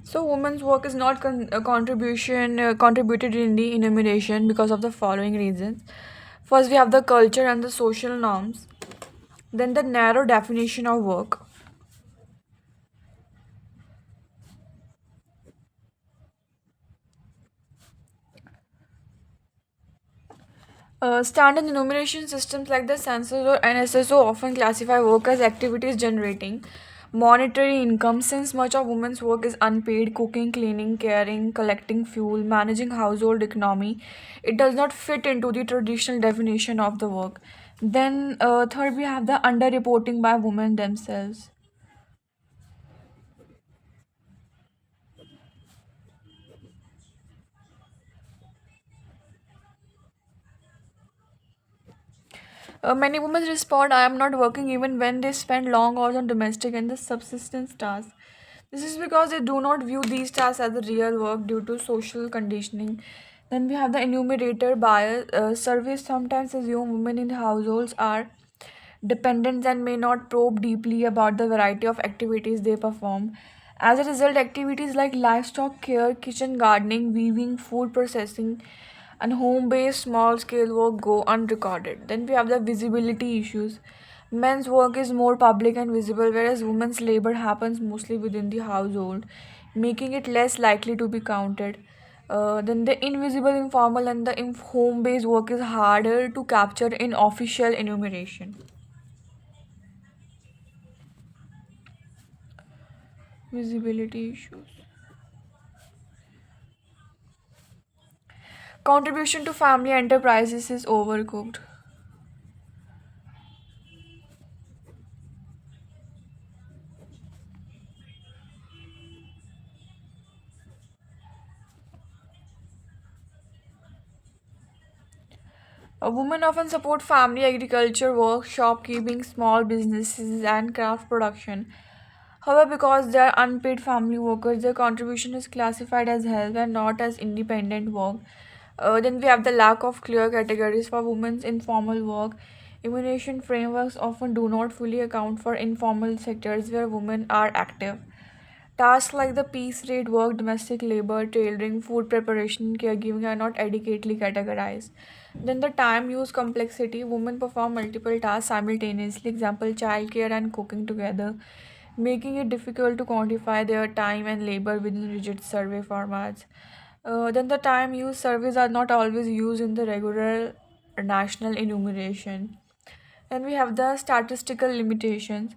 So, women's work is not a contribution contributed in the enumeration because of the following reasons. First, we have the culture and the social norms. Then, the narrow definition of work. Standard enumeration systems like the census or NSSO often classify work as activities generating monetary income since much of women's work is unpaid cooking, cleaning, caring, collecting fuel, managing household economy. It does not fit into the traditional definition of the work. Then, third, we have the underreporting by women themselves. Many women respond, I am not working even when they spend long hours on domestic and the subsistence tasks. This is because they do not view these tasks as the real work due to social conditioning. Then we have the enumerator bias. Surveys sometimes assume women in households are dependents and may not probe deeply about the variety of activities they perform. As a result, activities like livestock care, kitchen gardening, weaving, food processing, and home based small scale work go unrecorded. Then we have the visibility issues. Men's work is more public and visible, whereas women's labor happens mostly within the household, making it less likely to be counted. Then the invisible, informal, and the home based work is harder to capture in official enumeration. Visibility issues. Contribution to family enterprises is overcooked. Women often support family agriculture work, shopkeeping, small businesses, and craft production. However, because they are unpaid family workers, their contribution is classified as help and not as independent work. Then we have the lack of clear categories for women's informal work. Evaluation frameworks often do not fully account for informal sectors where women are active. Tasks like the piece rate work, domestic labor, tailoring, food preparation, caregiving are not adequately categorized. Then the time use complexity. Women perform multiple tasks simultaneously, example childcare and cooking together, making it difficult to quantify their time and labor within rigid survey formats. Then the time use surveys are not always used in the regular national enumeration. And we have the statistical limitations.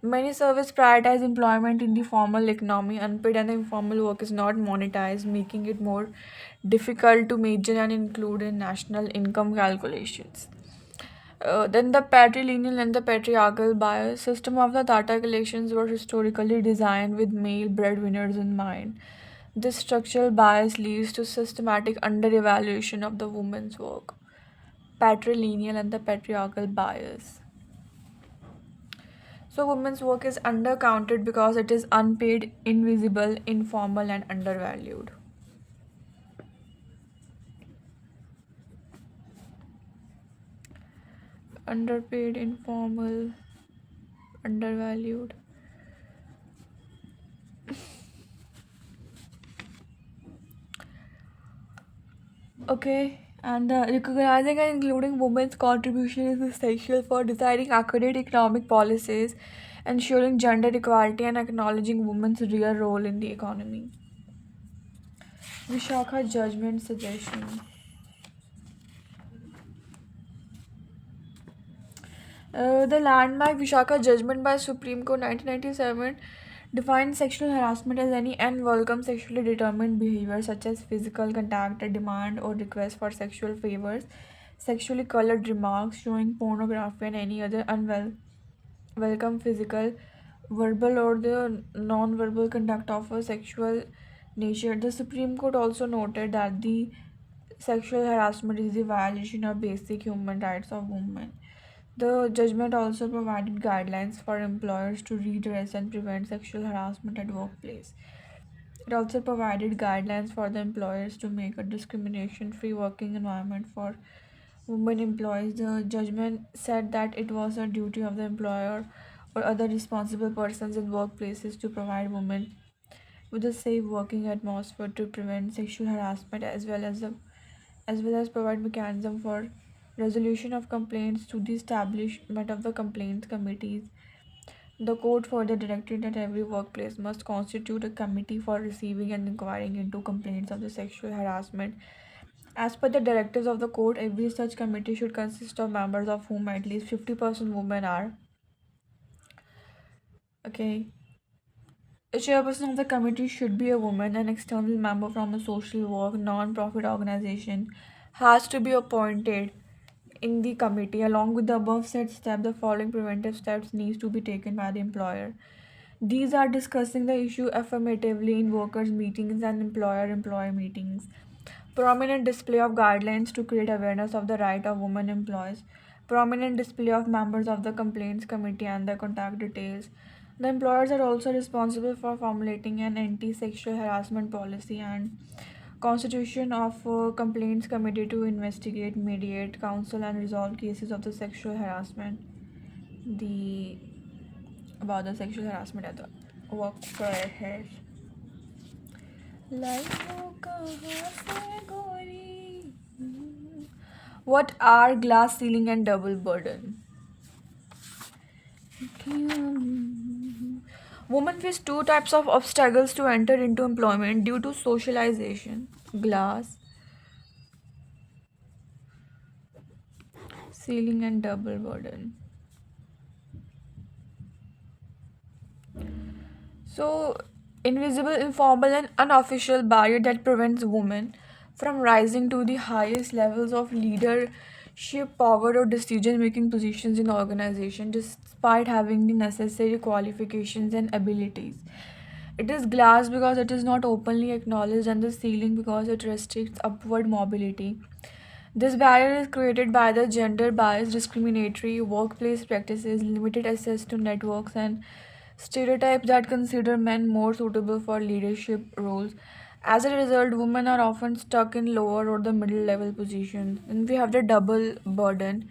Many surveys prioritize employment in the formal economy. Unpaid and informal work is not monetized, making it more difficult to measure and include in national income calculations. Then the patrilineal and the patriarchal bias system of the data collections were historically designed with male breadwinners in mind. This structural bias leads to systematic underevaluation of the woman's work. Patrilineal and the patriarchal bias. So, women's work is undercounted because it is unpaid, invisible, informal, and undervalued. Underpaid, informal, undervalued. Okay, and recognizing and including women's contribution is essential for designing accurate economic policies, ensuring gender equality, and acknowledging women's real role in the economy. Vishakha judgment suggestion. The landmark Vishaka judgment by Supreme Court 1997 defined sexual harassment as any unwelcome sexually determined behavior such as physical contact, a demand or request for sexual favors, sexually colored remarks, showing pornography, and any other welcome physical, verbal, or the non-verbal conduct of a sexual nature. The Supreme Court also noted that the sexual harassment is a violation of basic human rights of women. The judgment also provided guidelines for employers to redress and prevent sexual harassment at workplace. It also provided guidelines for the employers to make a discrimination-free working environment for women employees. The judgment said that it was a duty of the employer or other responsible persons in workplaces to provide women with a safe working atmosphere to prevent sexual harassment as well as provide mechanism for resolution of complaints through the establishment of the complaints committees. The code further directed that every workplace must constitute a committee for receiving and inquiring into complaints of the sexual harassment. As per the directives of the code, every such committee should consist of members of whom at least 50% women are. Okay. The chairperson of the committee should be a woman. An external member from a social work non-profit organization has to be appointed in the committee. Along with the above said step, the following preventive steps needs to be taken by the employer. These are discussing the issue affirmatively in workers' meetings and employer-employee meetings. Prominent display of guidelines to create awareness of the right of women employees. Prominent display of members of the complaints committee and their contact details. The employers are also responsible for formulating an anti-sexual harassment policy and constitution of a complaints committee to investigate, mediate, counsel and resolve cases of the sexual harassment. The about the sexual harassment at the workplace. लाइनों कहाँ से गोरी? What are glass ceiling and double burden? Women face two types of obstacles to enter into employment due to socialization: glass ceiling and double burden. So, invisible, informal, and unofficial barrier that prevents women from rising to the highest levels of leadership, power, or decision-making positions in the organization, despite having the necessary qualifications and abilities. It is glass because it is not openly acknowledged, and the ceiling because it restricts upward mobility. This barrier is created by the gender bias, discriminatory workplace practices, limited access to networks, and stereotypes that consider men more suitable for leadership roles. As a result, women are often stuck in lower or the middle level positions. And we have the double burden.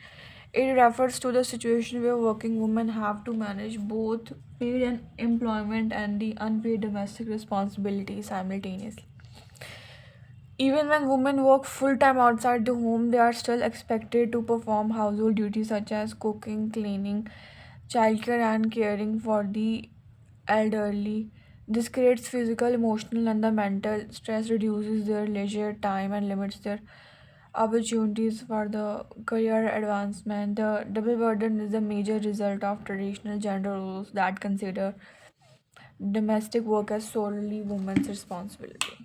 It refers to the situation where working women have to manage both paid and employment and the unpaid domestic responsibilities simultaneously. Even when women work full time outside the home, they are still expected to perform household duties such as cooking, cleaning, childcare, and caring for the elderly. This creates physical, emotional, and the mental stress, reduces their leisure time, and limits their opportunities for the career advancement. The double burden is a major result of traditional gender roles that consider domestic work as solely women's responsibility.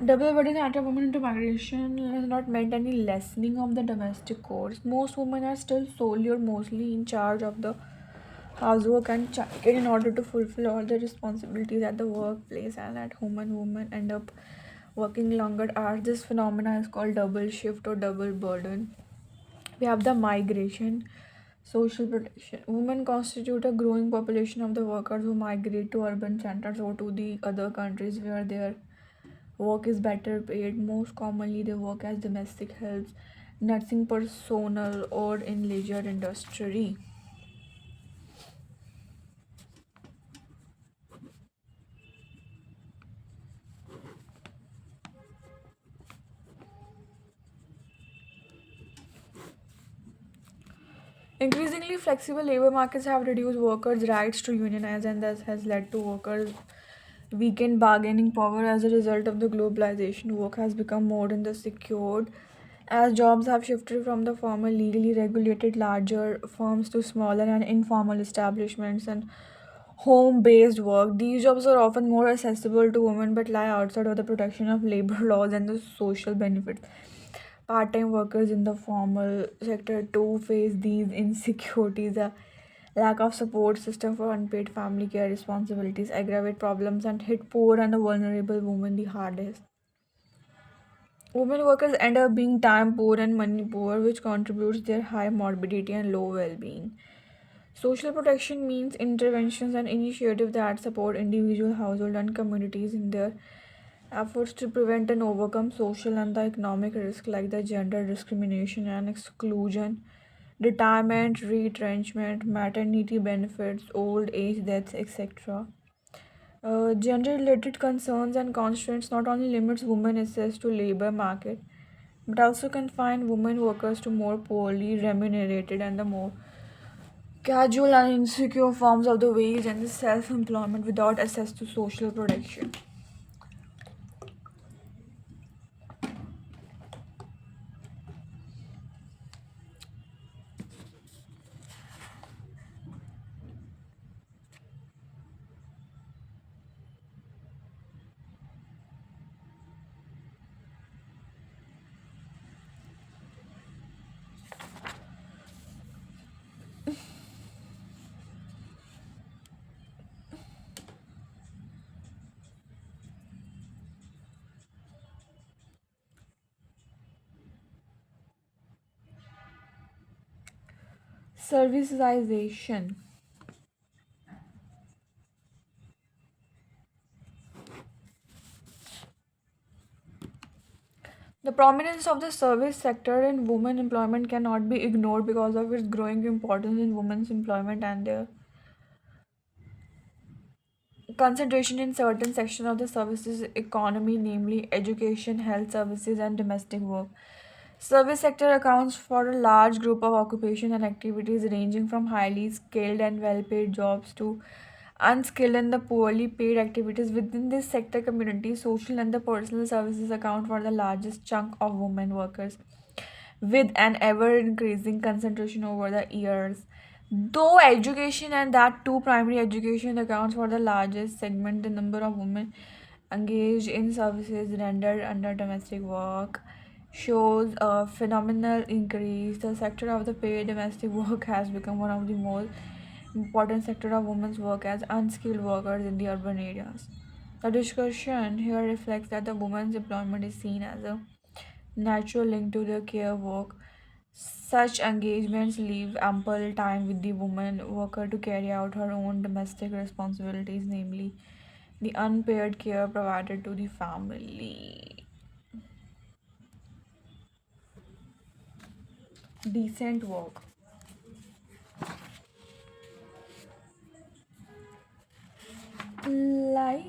Double burden after women into migration has not meant any lessening of the domestic chores. Most women are still solely or mostly in charge of the housework and childcare in order to fulfill all the responsibilities at the workplace and at home, and women end up working longer hours. This phenomena is called double shift or double burden. We have the migration, social protection. Women constitute a growing population of the workers who migrate to urban centers or to the other countries where their work is better paid. Most commonly, they work as domestic helps, nursing personnel, or in leisure industry. Increasingly flexible labor markets have reduced workers' rights to unionize, and thus has led to workers' weakened bargaining power. As a result of the globalization, work has become more in the secured as jobs have shifted from the former legally regulated larger firms to smaller and informal establishments and home based work. These jobs are often more accessible to women but lie outside of the protection of labor laws and the social benefits. Part time workers in the formal sector too face these insecurities. A lack of support system for unpaid family care responsibilities aggravate problems and hit poor and the vulnerable women the hardest. Women workers end up being time poor and money poor, which contributes their high morbidity and low well-being. Social protection means interventions and initiatives that support individual, household, and communities in their Efforts to prevent and overcome social and the economic risk like the gender discrimination and exclusion, retirement, retrenchment, maternity benefits, old age deaths, etc. Gender-related concerns and constraints not only limits women access to labor market, but also confine women workers to more poorly remunerated and the more casual and insecure forms of the wage and the self-employment without access to social protection. Servicization. The prominence of the service sector in women employment cannot be ignored because of its growing importance in women's employment and their concentration in certain sections of the services economy, namely education, health services, and domestic work. Service sector accounts for a large group of occupation and activities ranging from highly skilled and well-paid jobs to unskilled and the poorly paid activities within this sector community. Social and the personal services account for the largest chunk of women workers with an ever increasing concentration over the years. Though education and that too primary education accounts for the largest segment, the number of women engaged in services rendered under domestic work shows a phenomenal increase. The sector of the paid domestic work has become one of the most important sector of women's work as unskilled workers in the urban areas. The discussion here reflects that the women's employment is seen as a natural link to their care work. Such engagements leave ample time with the woman worker to carry out her own domestic responsibilities, namely the unpaid care provided to the family. Decent work. Like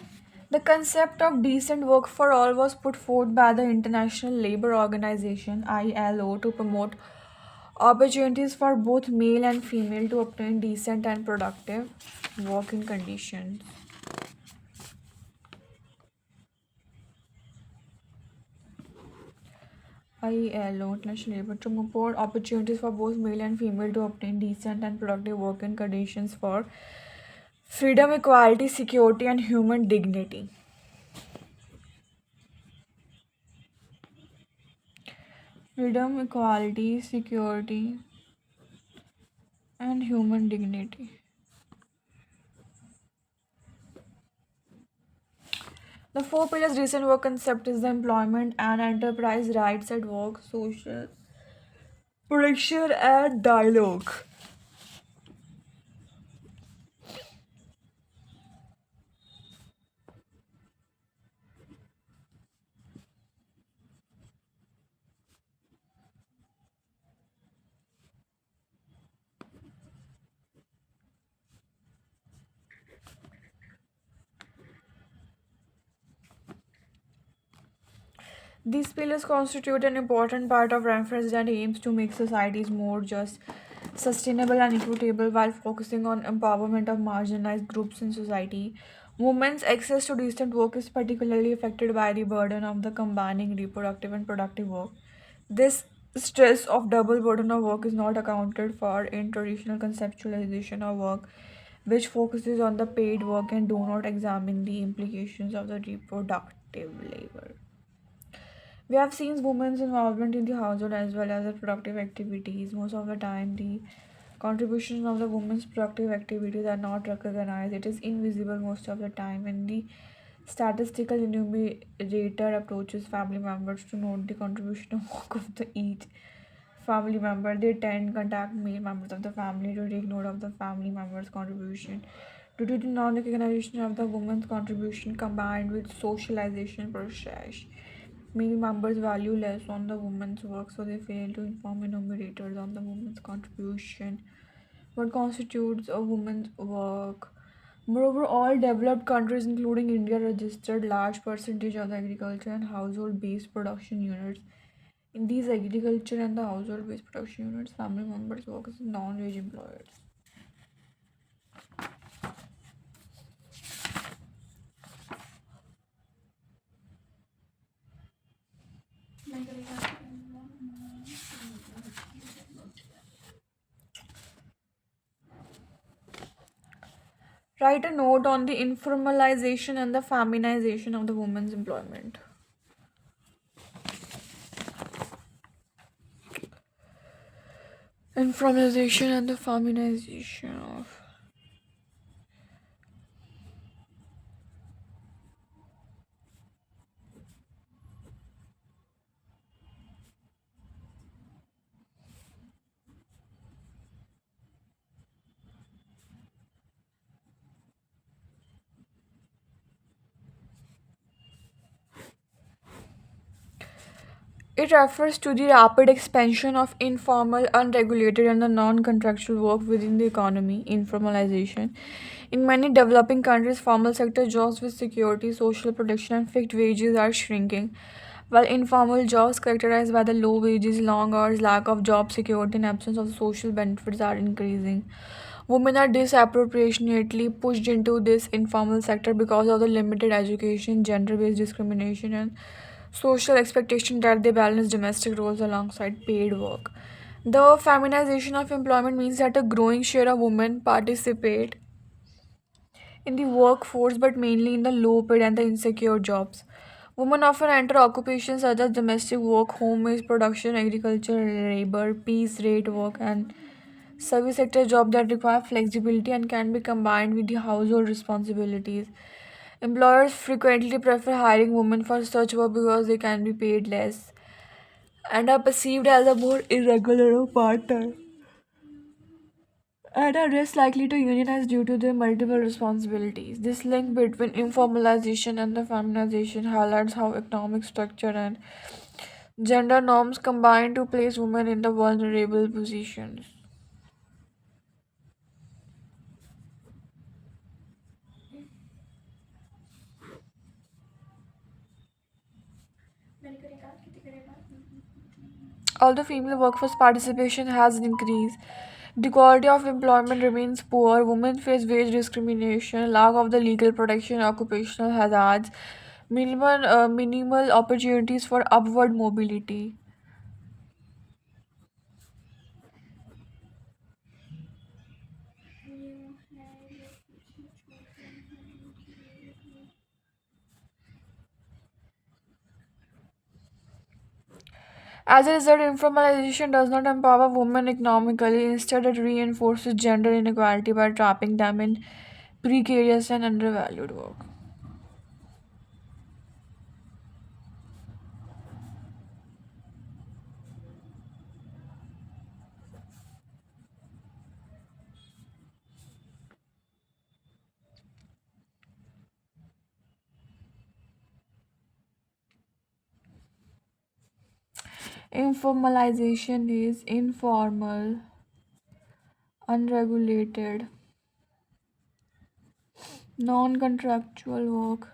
the concept of decent work for all was put forth by the International Labour Organization ILO to promote opportunities for both male and female to obtain decent and productive working conditions. ILO International Labour to promote opportunities for both male and female to obtain decent and productive working conditions for freedom, equality, security, and human dignity. Freedom, equality, security, and human dignity. The four pillars recent work concept is the employment and enterprise rights at work, social protection, and dialogue. These pillars constitute an important part of reference that aims to make societies more just, sustainable, and equitable while focusing on empowerment of marginalized groups in society. Women's access to decent work is particularly affected by the burden of the combining reproductive and productive work. This stress of double burden of work is not accounted for in traditional conceptualization of work, which focuses on the paid work and do not examine the implications of the reproductive labor. We have seen women's involvement in the household as well as the productive activities. Most of the time, the contributions of the women's productive activities are not recognized. It is invisible most of the time, and the statistical enumerator approaches family members to note the contribution of work of the each family member. They tend contact male members of the family to take note of the family member's contribution due to the non-recognition of the woman's contribution combined with socialization process. Male members value less on the woman's work, so they fail to inform enumerators on the woman's contribution. What constitutes a woman's work? Moreover, all developed countries, including India, registered large percentage of the agriculture and household-based production units. In these agriculture and the household-based production units, family members work as non-wage employers. Write a note on the informalization and the feminization of the woman's employment. Informalization and the feminization of. It refers to the rapid expansion of informal, unregulated, and the non contractual work within the economy, informalization. In many developing countries, formal sector jobs with security, social protection, and fixed wages are shrinking, while informal jobs characterized by the low wages, long hours, lack of job security, and absence of social benefits are increasing. Women are disproportionately pushed into this informal sector because of the limited education, gender based discrimination, and social expectation that they balance domestic roles alongside paid work. The feminization of employment means that a growing share of women participate in the workforce but mainly in the low paid and the insecure jobs. Women often enter occupations such as domestic work, home-based production, agriculture, labor, piece rate work, and service sector jobs that require flexibility and can be combined with the household responsibilities. Employers frequently prefer hiring women for such work because they can be paid less and are perceived as a more irregular or part-time and are less likely to unionize due to their multiple responsibilities. This link between informalization and the feminization highlights how economic structure and gender norms combine to place women in the vulnerable positions. Although female workforce participation has increased, the quality of employment remains poor. Women face wage discrimination, lack of the legal protection, occupational hazards, minimal opportunities for upward mobility. As a result, informalization does not empower women economically. Instead, it reinforces gender inequality by trapping them in precarious and undervalued work. Informalization is informal, unregulated, non contractual work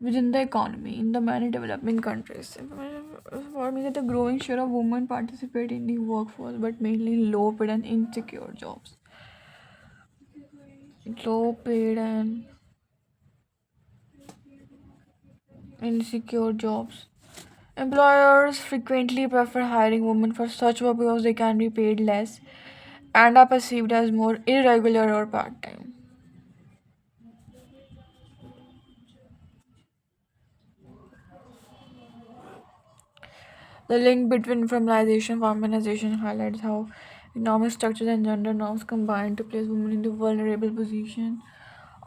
within the economy in the many developing countries. For me, that a growing share of women participate in the workforce, but mainly in low paid and insecure jobs. Low paid and insecure jobs. Employers frequently prefer hiring women for such work because they can be paid less and are perceived as more irregular or part time. The link between formalization and feminization highlights how economic structures and gender norms combine to place women in the vulnerable position.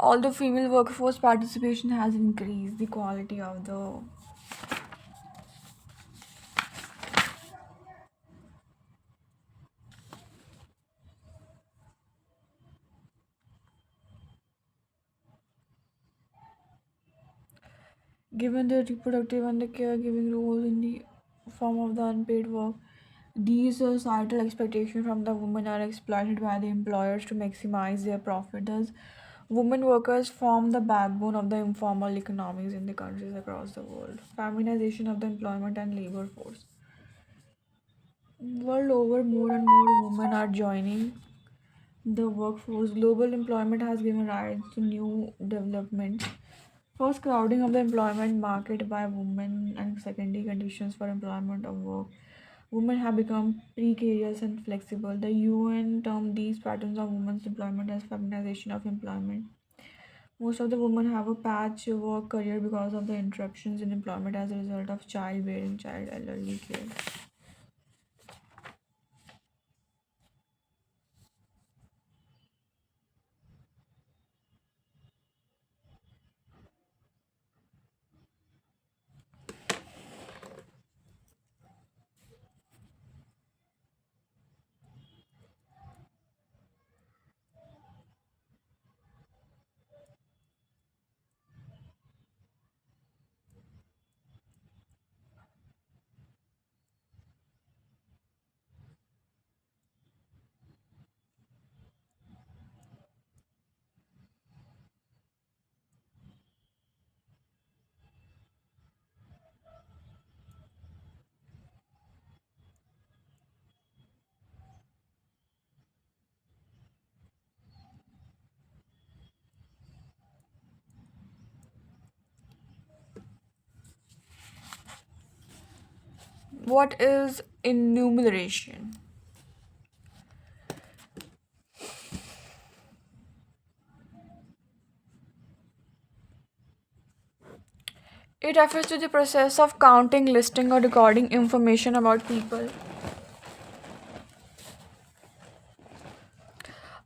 Although female workforce participation has increased, the quality of the Given the reproductive and the caregiving roles in the form of the unpaid work, these societal expectations from the women are exploited by the employers to maximize their profit. Thus, women workers form the backbone of the informal economies in the countries across the world. Feminization of the employment and labor force. World over, more and more women are joining the workforce. Global employment has given rise to new developments. First, crowding of the employment market by women, and secondly, conditions for employment of work. Women have become precarious and flexible. The UN termed these patterns of women's employment as feminization of employment. Most of the women have a patch work career because of the interruptions in employment as a result of childbearing, child elderly care. What is enumeration? It refers to the process of counting, listing, or recording information about people,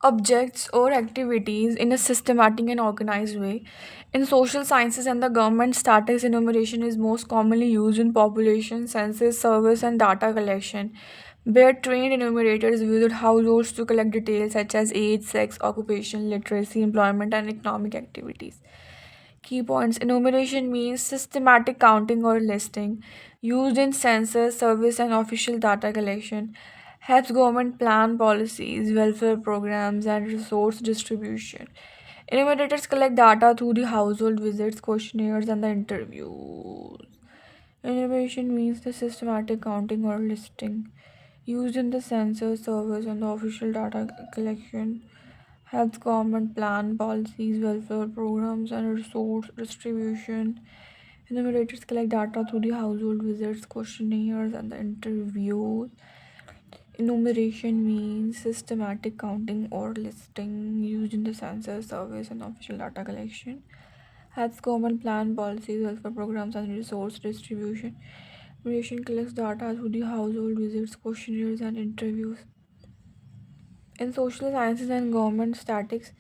objects, or activities in a systematic and organized way. In social sciences and the government, statistics enumeration is most commonly used in population, census, service, and data collection, where trained enumerators visit households to collect details such as age, sex, occupation, literacy, employment, and economic activities. Key points: enumeration means systematic counting or listing, used in census, service, and official data collection. Helps government plan policies, welfare programs, and resource distribution. Enumerators collect data through the household visits, questionnaires, and the interviews. Enumeration means the systematic counting or listing, used in the census, service, and the official data collection. Helps government plan policies, welfare programs, and resource distribution. Enumerators collect data through the household visits, questionnaires, and the interviews. Enumeration means systematic counting or listing used in the census, surveys, and official data collection. Helps government plan policies, welfare programs, and resource distribution. Enumeration collects data through the household visits, questionnaires, and interviews. In social sciences and government statistics,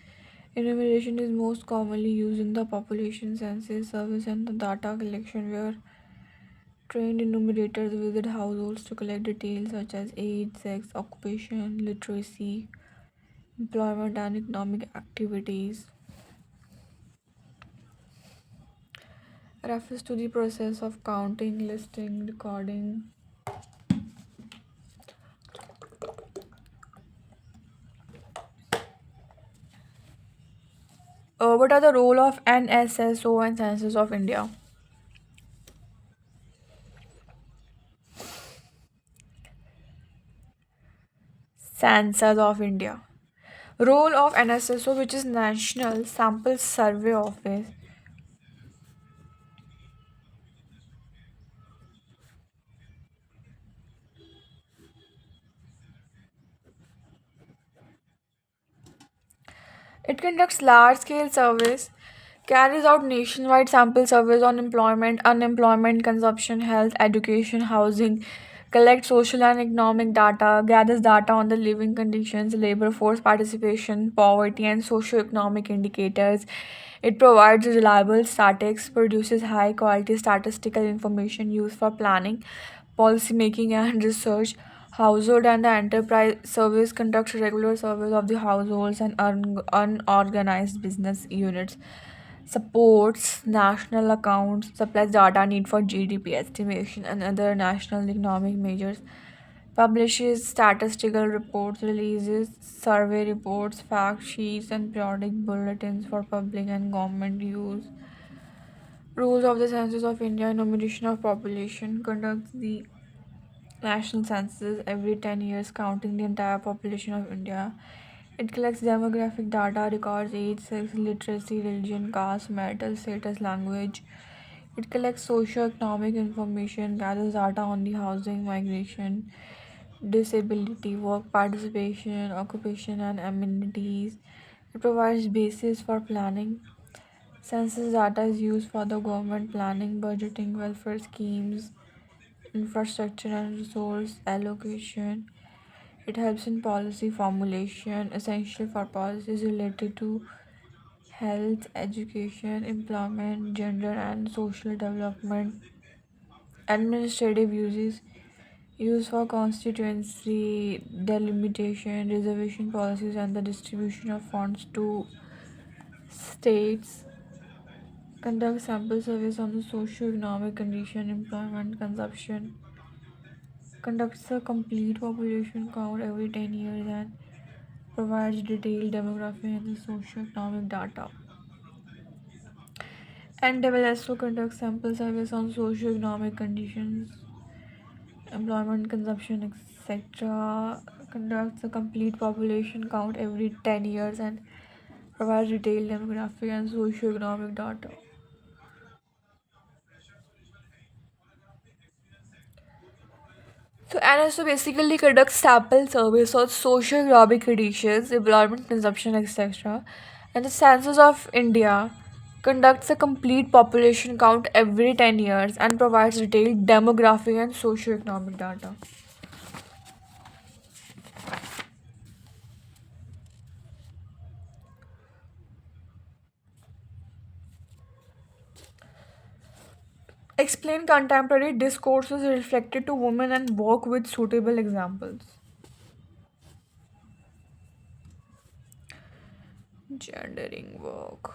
enumeration is most commonly used in the population census service and the data collection, where trained enumerators visit households to collect details such as age, sex, occupation, literacy, employment, and economic activities. Refers to the process of counting, listing, recording. What are the role of NSSO and Census of India? Census of India. Role of NSSO, which is National Sample Survey Office. It conducts large scale surveys, carries out nationwide sample surveys on employment, unemployment, consumption, health, education, housing, collects social and economic data, gathers data on the living conditions, labor force participation, poverty, and socio-economic indicators. It provides reliable statistics, produces high quality statistical information used for planning, policymaking, and research. Household and the enterprise service conducts regular surveys of the households and unorganized business units. supports national accounts, supplies data need for GDP estimation and other national economic measures, publishes statistical reports, releases survey reports, fact sheets, and periodic bulletins for public and government use. Rules of the Census of India: enumeration of population, conducts the national census every 10 years, counting the entire population of India. It collects demographic data, records age, sex, literacy, religion, caste, marital status, language. It collects socio-economic information, gathers data on the housing, migration, disability, work participation, occupation, and amenities. It provides basis for planning. Census data is used for the government planning, budgeting, welfare schemes, infrastructure and resource allocation. It helps in policy formulation, essential for policies related to health, education, employment, gender, and social development. Administrative uses used for constituency delimitation, reservation policies, and the distribution of funds to states. Conduct sample surveys on the socio-economic condition, employment, consumption. Conducts a complete population count every 10 years and provides detailed demographic and the socio-economic data. And they will also conduct sample surveys on socio-economic conditions, employment, consumption, etc. Conducts a complete population count every 10 years and provides detailed demographic and socio-economic data. So NSO basically conducts sample surveys on socio-economic conditions, employment, consumption, etc. And the Census of India conducts a complete population count every 10 years and provides detailed demographic and socio-economic data. Explain contemporary discourses reflected to women and work with suitable examples. Gendering work.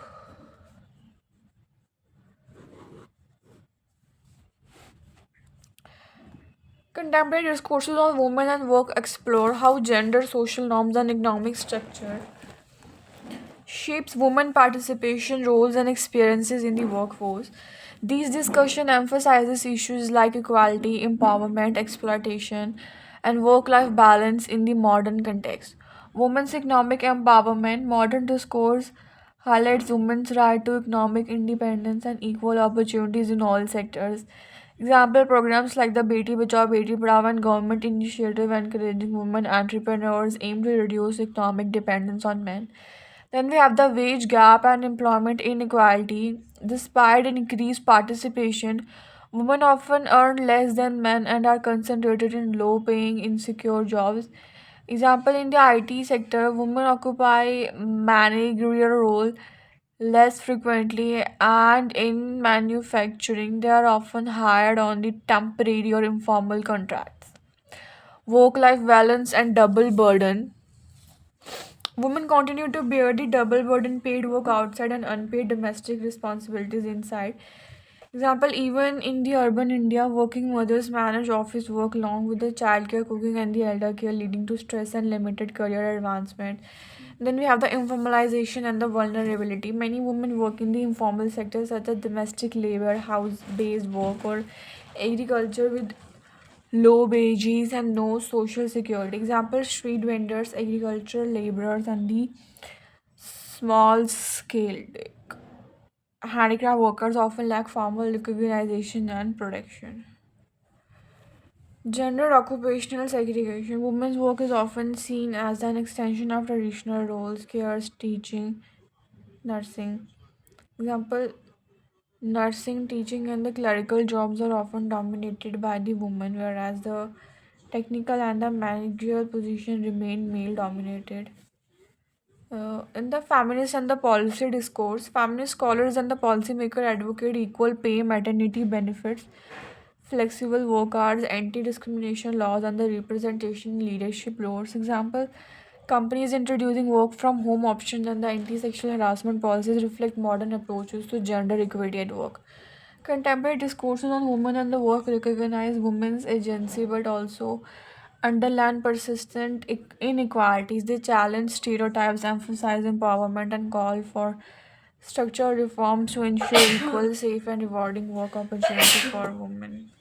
Contemporary discourses on women and work explore how gender, social norms, and economic structure shapes women participation, roles, and experiences in the workforce. These discussion emphasizes issues like equality, empowerment, exploitation, and work-life balance in the modern context. Women's economic empowerment: modern discourse highlights women's right to economic independence and equal opportunities in all sectors. Example programs like the Beti Bachao Beti Padhao and government initiative encouraging women entrepreneurs aim to reduce economic dependence on men. Then we have the wage gap and employment inequality. Despite increased participation, women often earn less than men and are concentrated in low paying, insecure jobs. Example, in the IT sector, women occupy managerial role less frequently, and in manufacturing, they are often hired on the temporary or informal contracts. Work life balance and double burden. Women continue to bear the double burden: paid work outside and unpaid domestic responsibilities inside. Example, even in the urban India, working mothers manage office work along with the childcare, cooking, and the elder care, leading to stress and limited career advancement. Then we have the informalization and the vulnerability. Many women work in the informal sector, such as domestic labor, house based work, or agriculture with low wages and no social security. Example, street vendors, agricultural laborers, and the small scale handicraft workers often lack formal recognition and protection. Gender occupational segregation. Women's work is often seen as an extension of traditional roles: care, teaching, nursing. Example, nursing, teaching, and the clerical jobs are often dominated by the women, whereas the technical and the managerial position remain male dominated. In the feminist and the policy discourse, feminist scholars and the policymaker advocate equal pay, maternity benefits, flexible work hours, anti-discrimination laws, and the representation in leadership roles. Example, Companies introducing work from home options and the anti sexual harassment policies reflect modern approaches to gender equity at work. Contemporary discourses on women and the work recognize women's agency but also underline persistent inequalities. They challenge stereotypes, emphasize empowerment, and call for structural reforms to ensure equal, safe, and rewarding work opportunities for women.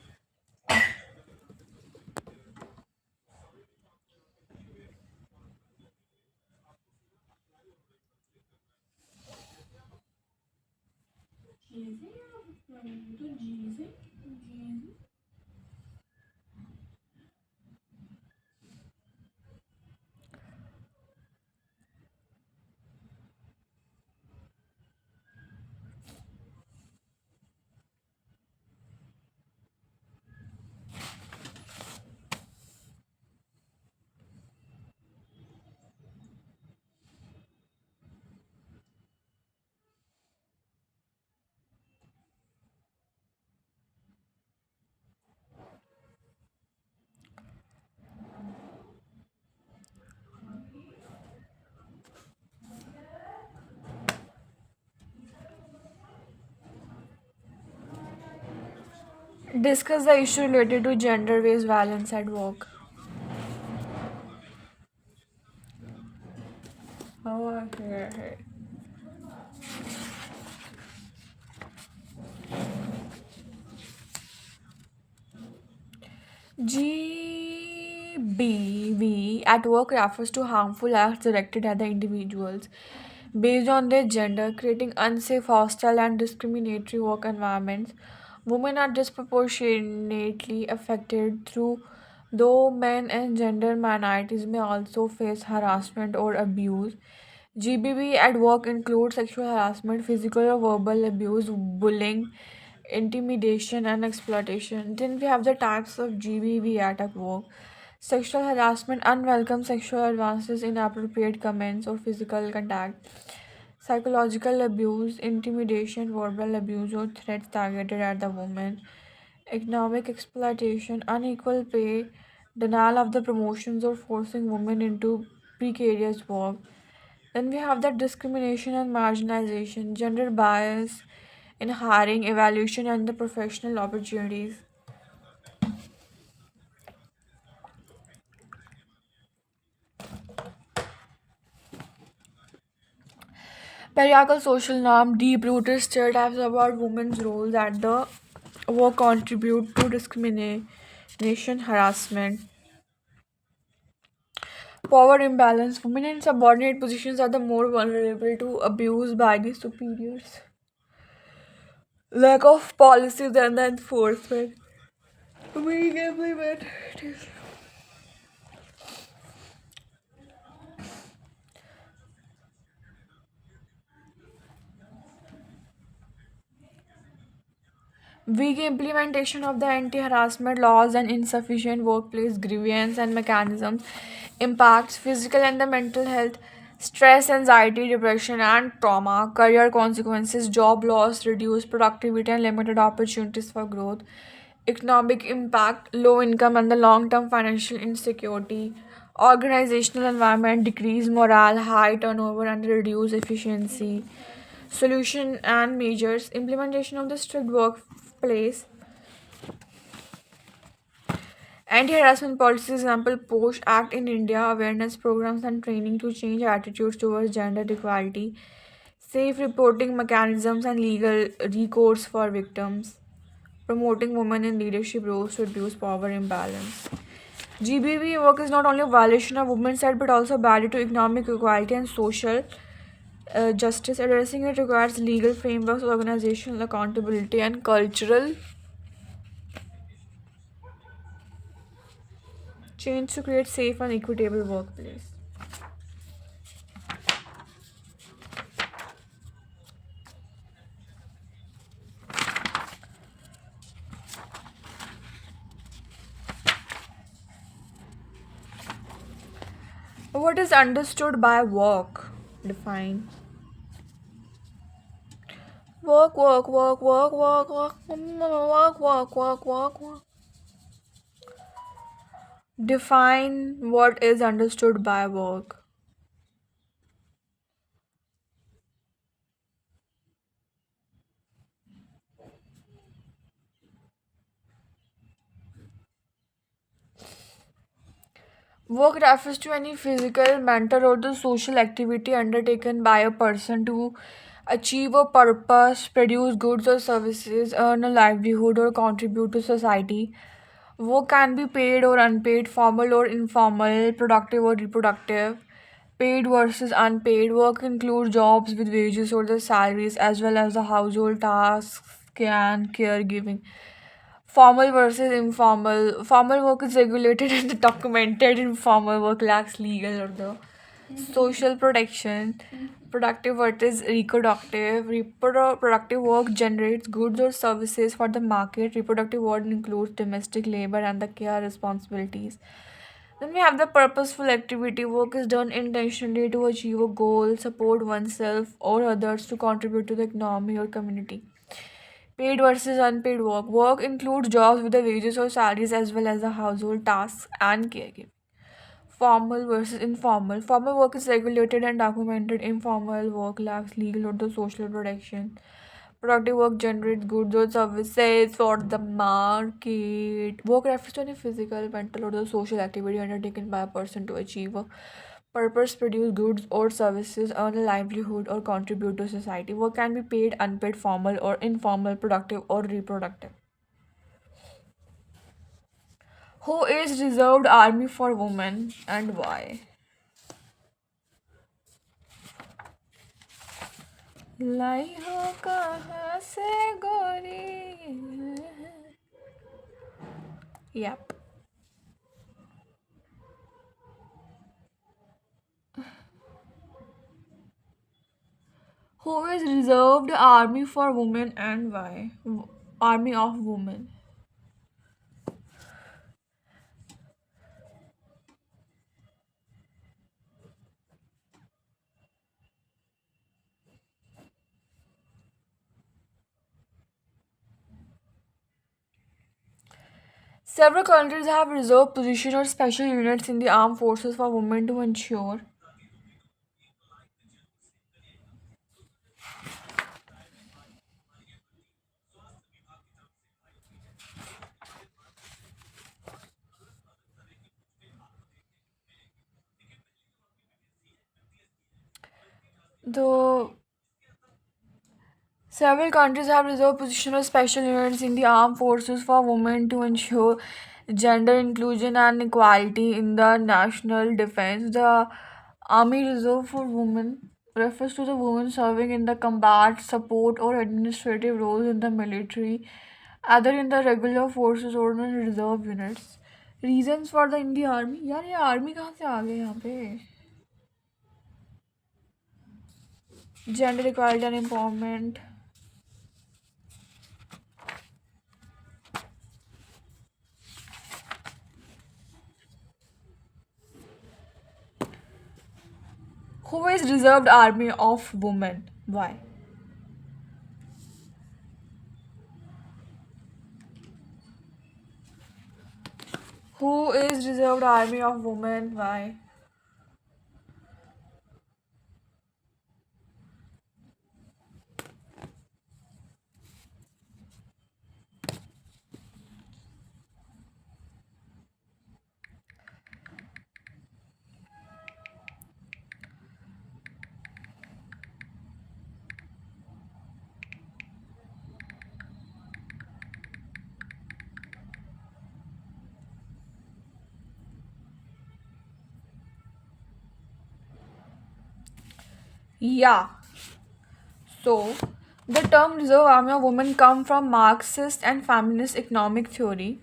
Discuss the issue related to gender based violence at work. Oh, okay. GBV at work refers to harmful acts directed at the individuals based on their gender, creating unsafe, hostile, and discriminatory work environments. Women are disproportionately affected through though men and gender minorities may also face harassment or abuse. GBV at work includes sexual harassment, physical or verbal abuse, bullying, intimidation, and exploitation. Then we have the types of GBV at work: sexual harassment, unwelcome sexual advances, inappropriate comments, or physical contact; psychological abuse, intimidation, verbal abuse, or threats targeted at the woman; economic exploitation, unequal pay, denial of the promotions, or forcing women into precarious work. Then we have the discrimination and marginalization, gender bias in hiring, evaluation, and the professional opportunities. Patriarchal social norm, deep-rooted stereotypes about women's roles at the work contribute to discrimination, harassment. Power imbalance, women in subordinate positions are the more vulnerable to abuse by the superiors. Lack of policies and the enforcement. Weak implementation. Weak implementation of the anti harassment laws and insufficient workplace grievance and mechanisms impacts physical and the mental health, stress, anxiety, depression, and trauma, career consequences, job loss, reduced productivity, and limited opportunities for growth, economic impact, low income, and the long term financial insecurity, organizational environment, decreased morale, high turnover, and reduced efficiency. Solution and measures: implementation of the strict workplace anti-harassment policies, example POSH Act in India, awareness programs and training to change attitudes towards gender equality, safe reporting mechanisms and legal recourse for victims, promoting women in leadership roles to reduce power imbalance. GBV work is not only a violation of women's rights but also a barrier to economic equality and social justice. Addressing it requires legal frameworks, organizational accountability, and cultural change to create safe and equitable workplace. What is understood by work? Define. Work. Define what is understood by work. Work refers to any physical, mental, or the social activity undertaken by a person to achieve a purpose, produce goods or services, earn a livelihood, or contribute to society. Work can be paid or unpaid, formal or informal, productive or reproductive. Paid versus unpaid work includes jobs with wages or the salaries as well as the household tasks and caregiving. Formal versus informal. Formal work is regulated and documented. Informal work lacks legal or the social protection. Productive work is reproductive. Reproductive work generates goods or services for the market. Reproductive work includes domestic labor and the care responsibilities. Then we have the purposeful activity. Work is done intentionally to achieve a goal, support oneself or others to contribute to the economy or community. Paid versus unpaid work. Work includes jobs with the wages or salaries as well as the household tasks and caregiving. Formal versus informal. Formal work is regulated and documented. Informal work lacks legal or the social protection. Productive work generates goods or services for the market. Work refers to any physical, mental, or the social activity undertaken by a person to achieve a purpose, produce goods or services, earn a livelihood, or contribute to society. Work can be paid, unpaid, formal, or informal, productive, or reproductive. Who is reserved army for women and why? लाई हो कहाँ से गोरी. Yep. Who is reserved army for women and why? Army of women. Several countries have reserved position or special units in the armed forces for women to ensure the several countries have reserved position or special units in the armed forces for women to ensure gender inclusion and equality in the national defense. The Army Reserve for Women refers to the women serving in the combat, support, or administrative roles in the military, either in the regular forces or in reserve units. Reasons for the Indian Army. यार ये army कहाँ से आ गए यहाँ पे? Gender equality and empowerment. Who is reserved army of women? Why? Who is reserved army of women? Why? Yeah. So, the term reserve army of women come from Marxist and feminist economic theory.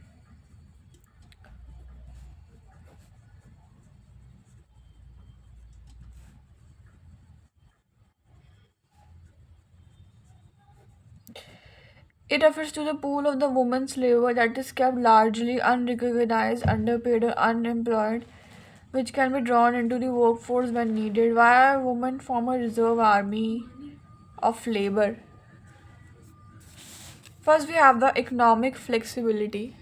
It refers to the pool of the woman's labor that is kept largely unrecognized, underpaid, or unemployed, which can be drawn into the workforce when needed. Why are women form a reserve army of labor? First, we have the economic flexibility,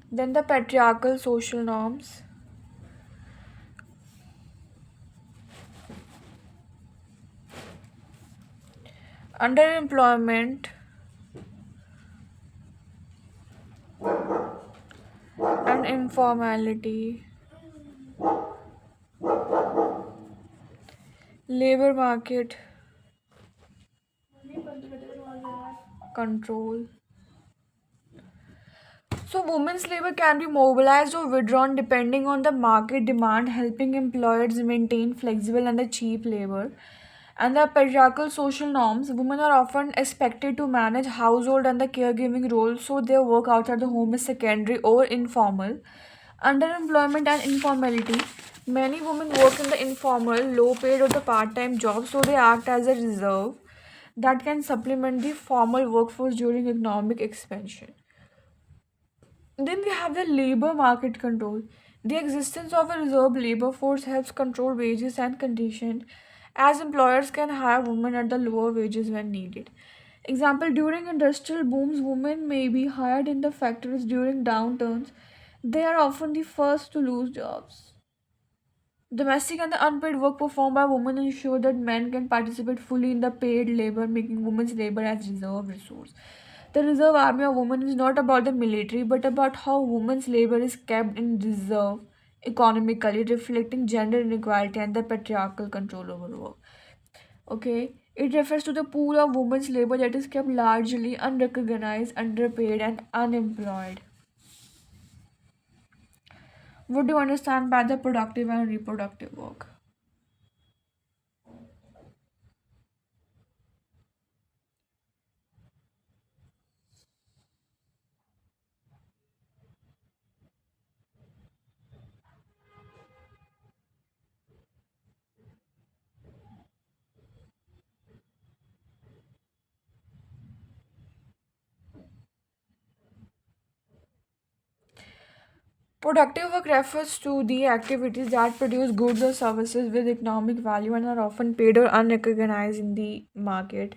then the patriarchal social norms, underemployment, Informality, labor market control. So, women's labor can be mobilized or withdrawn depending on the market demand, helping employers maintain flexible and the cheap labor. And the patriarchal social norms, women are often expected to manage household and the caregiving role, so their work outside the home is secondary or informal. Underemployment and informality. Many women work in the informal, low paid, or the part time jobs, so they act as a reserve that can supplement the formal workforce during economic expansion. Then we have the labor market control. The existence of a reserve labor force helps control wages and conditions, as employers can hire women at the lower wages when needed. Example, during industrial booms, women may be hired in the factories during downturns. They are often the first to lose jobs. Domestic and the unpaid work performed by women ensure that men can participate fully in the paid labor, making women's labor as reserve resource. The Reserve Army of Women is not about the military, but about how women's labor is kept in reserve economically, reflecting gender inequality and the patriarchal control over work. Okay, it refers to the pool of women's labor that is kept largely unrecognized, underpaid, and unemployed. What do you understand by the productive and reproductive work? Productive work refers to the activities that produce goods or services with economic value and are often paid or unrecognized in the market.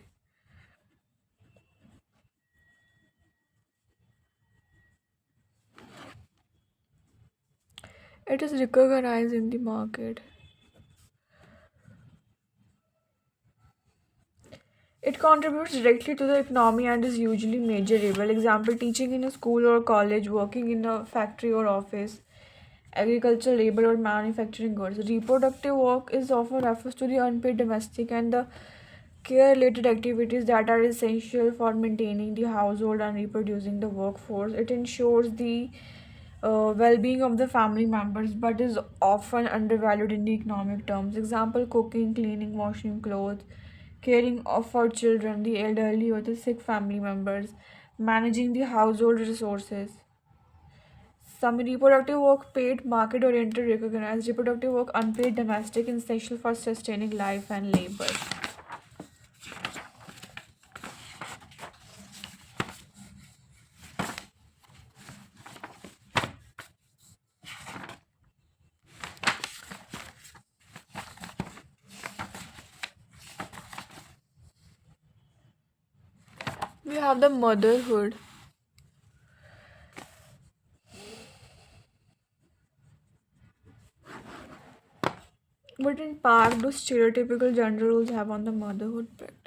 It is recognized in the market. It contributes directly to the economy and is usually measurable. Example, teaching in a school or college, working in a factory or office, agricultural labor or manufacturing goods. Reproductive work is often refers to the unpaid domestic and the care related activities that are essential for maintaining the household and reproducing the workforce. It ensures the well being of the family members but is often undervalued in the economic terms. Example, cooking, cleaning, washing clothes, caring for children, the elderly, or the sick family members, managing the household resources. Some reproductive work paid, market oriented, recognized reproductive work unpaid, domestic, essential for sustaining life and labor. We have the motherhood. What impact do stereotypical gender roles have on the motherhood?